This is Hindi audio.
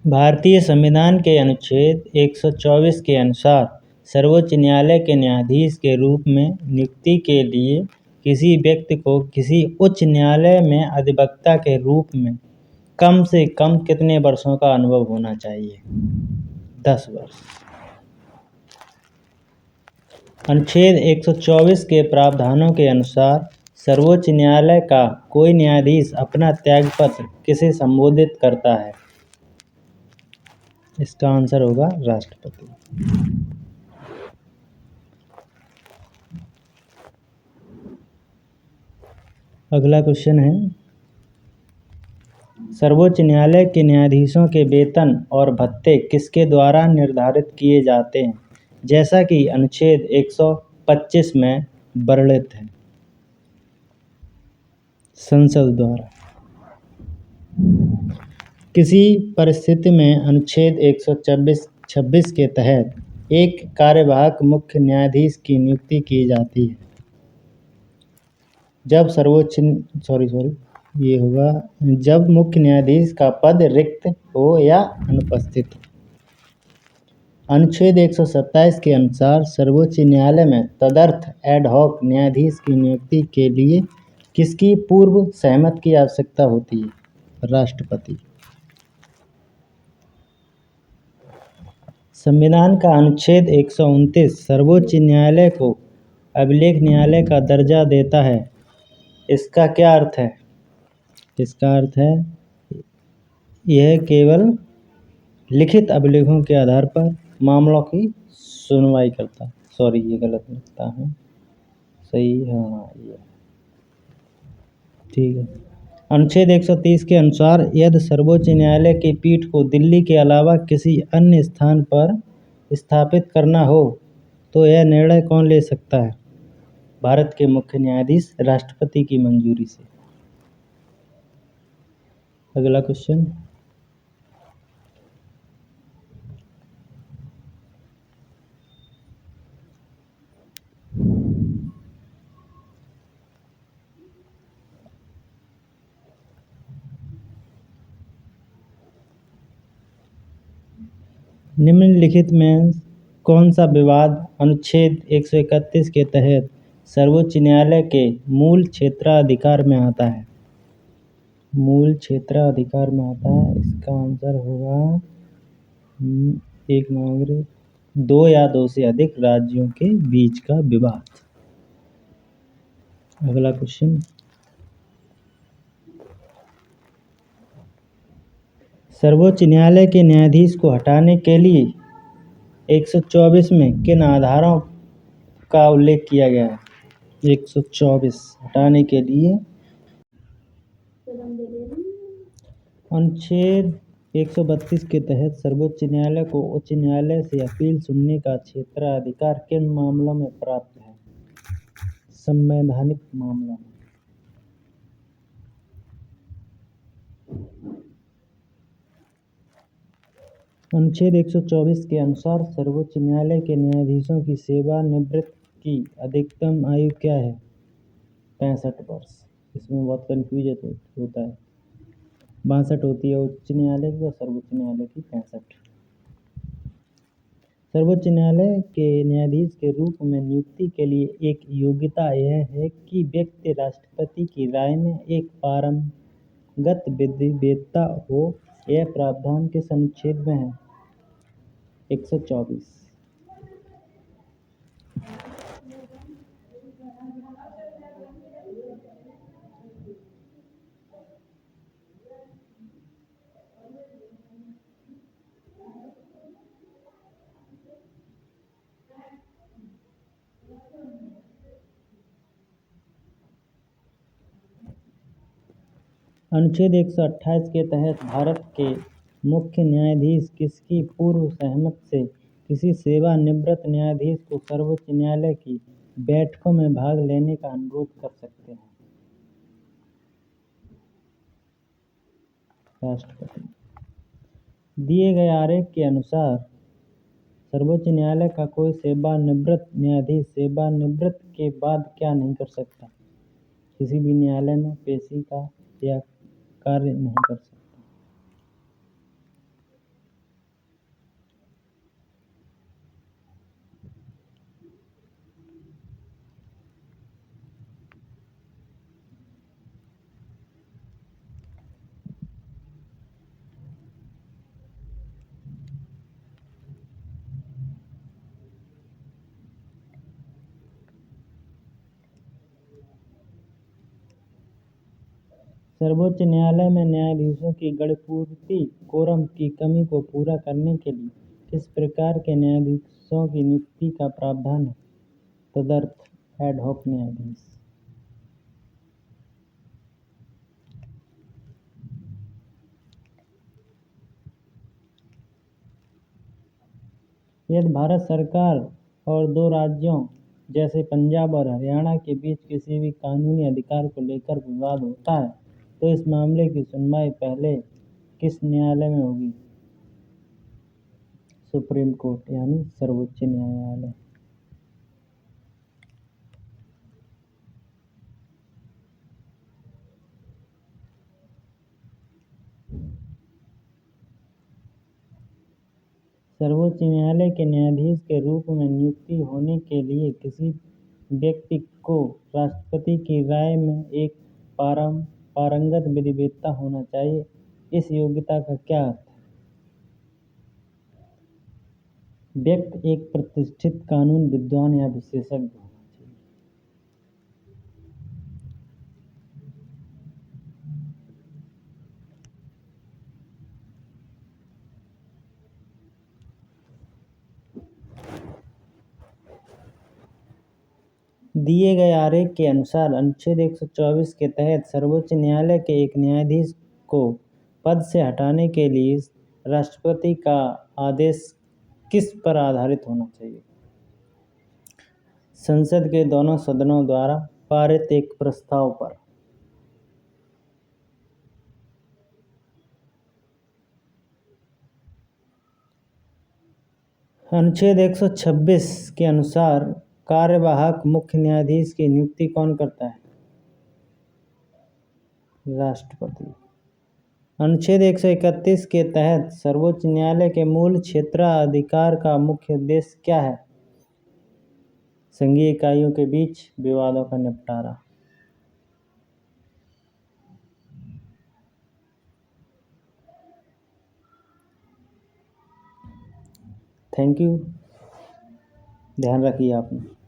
भारतीय संविधान के अनुच्छेद 124 के अनुसार सर्वोच्च न्यायालय के न्यायाधीश के रूप में नियुक्ति के लिए किसी व्यक्ति को किसी उच्च न्यायालय में अधिवक्ता के रूप में कम से कम कितने वर्षों का अनुभव होना चाहिए? 10 वर्ष। अनुच्छेद 124 के प्रावधानों के अनुसार सर्वोच्च न्यायालय का कोई न्यायाधीश अपना त्यागपत्र किसे संबोधित करता है? इसका आंसर होगा राष्ट्रपति। अगला क्वेश्चन है, सर्वोच्च न्यायालय के न्यायाधीशों के वेतन और भत्ते किसके द्वारा निर्धारित किए जाते हैं, जैसा कि अनुच्छेद 125 में वर्णित है? संसद द्वारा। किसी परिस्थिति में अनुच्छेद 126 के तहत एक कार्यवाहक मुख्य न्यायाधीश की नियुक्ति की जाती है जब मुख्य न्यायाधीश का पद रिक्त हो या अनुपस्थित हो। अनुच्छेद 127 के अनुसार सर्वोच्च न्यायालय में तदर्थ एड हॉक न्यायाधीश की नियुक्ति के लिए किसकी पूर्व सहमति की आवश्यकता होती है? राष्ट्रपति। संविधान का अनुच्छेद 129 सर्वोच्च न्यायालय को अभिलेख न्यायालय का दर्जा देता है। इसका क्या अर्थ है? इसका अर्थ है यह केवल लिखित अभिलेखों के आधार पर मामलों की सुनवाई करता है। सॉरी, ये गलत लिखता है। सही, हाँ ये ठीक है। अनुच्छेद 130 के अनुसार यदि सर्वोच्च न्यायालय की पीठ को दिल्ली के अलावा किसी अन्य स्थान पर स्थापित करना हो तो यह निर्णय कौन ले सकता है? भारत के मुख्य न्यायाधीश राष्ट्रपति की मंजूरी से। अगला क्वेश्चन, निम्नलिखित में कौन सा विवाद अनुच्छेद 131 के तहत सर्वोच्च न्यायालय के मूल क्षेत्राधिकार में आता है? मूल क्षेत्राधिकार में आता है। इसका आंसर होगा एक नागरिक, दो या दो से अधिक राज्यों के बीच का विवाद। अगला क्वेश्चन, सर्वोच्च न्यायालय के न्यायाधीश को हटाने के लिए 124 में किन आधारों का उल्लेख किया गया है? 124 हटाने के लिए अनुच्छेद 132 के तहत सर्वोच्च न्यायालय को उच्च न्यायालय से अपील सुनने का क्षेत्राधिकार किन मामलों में प्राप्त है? संवैधानिक मामलों में। अनुच्छेद 124 के अनुसार सर्वोच्च न्यायालय के न्यायाधीशों की सेवानिवृत्ति की अधिकतम आयु क्या है? 65 वर्ष। इसमें बहुत कन्फ्यूजन होता है। 62 होती है उच्च न्यायालय की और सर्वोच्च न्यायालय की 65। सर्वोच्च न्यायालय के न्यायाधीश के रूप में नियुक्ति के लिए एक योग्यता यह है कि व्यक्ति राष्ट्रपति की राय में एक पारंगत विधिवेत्ता हो। यह प्रावधान किस अनुच्छेद में है? 124। अनुच्छेद 128 के तहत भारत के मुख्य न्यायाधीश किसकी पूर्व सहमति से किसी सेवानिवृत्त न्यायाधीश को सर्वोच्च न्यायालय की बैठकों में भाग लेने का अनुरोध कर सकते हैं? राष्ट्रपति। दिए गए आरेख के अनुसार सर्वोच्च न्यायालय का कोई सेवानिवृत्त न्यायाधीश सेवानिवृत्ति के बाद क्या नहीं कर सकता? किसी भी न्यायालय में पेशी का या कार्य नहीं कर सकता। सर्वोच्च न्यायालय में न्यायाधीशों की गणपूर्ति कोरम की कमी को पूरा करने के लिए किस प्रकार के न्यायाधीशों की नियुक्ति का प्रावधान है? तदर्थ एडहॉक न्यायाधीश। यदि भारत सरकार और दो राज्यों जैसे पंजाब और हरियाणा के बीच किसी भी कानूनी अधिकार को लेकर विवाद होता है तो इस मामले की सुनवाई पहले किस न्यायालय में होगी? सुप्रीम कोर्ट यानी सर्वोच्च न्यायालय। सर्वोच्च न्यायालय के न्यायाधीश के रूप में नियुक्ति होने के लिए किसी व्यक्ति को राष्ट्रपति की राय में एक पारंगत विधिवेत्ता होना चाहिए। इस योग्यता का क्या अर्थ है? व्यक्ति एक प्रतिष्ठित कानून विद्वान या विशेषज्ञ होना चाहिए। दिए गए आरेख के अनुसार अनुच्छेद 124 के तहत सर्वोच्च न्यायालय के एक न्यायाधीश को पद से हटाने के लिए राष्ट्रपति का आदेश किस पर आधारित होना चाहिए? संसद के दोनों सदनों द्वारा पारित एक प्रस्ताव पर। अनुच्छेद 126 के अनुसार कार्यवाहक मुख्य न्यायाधीश की नियुक्ति कौन करता है? राष्ट्रपति। अनुच्छेद 131 के तहत सर्वोच्च न्यायालय के मूल क्षेत्राधिकार का मुख्य उद्देश्य क्या है? संघीय इकाइयों के बीच विवादों का निपटारा। Thank you. ध्यान रखिए आपने।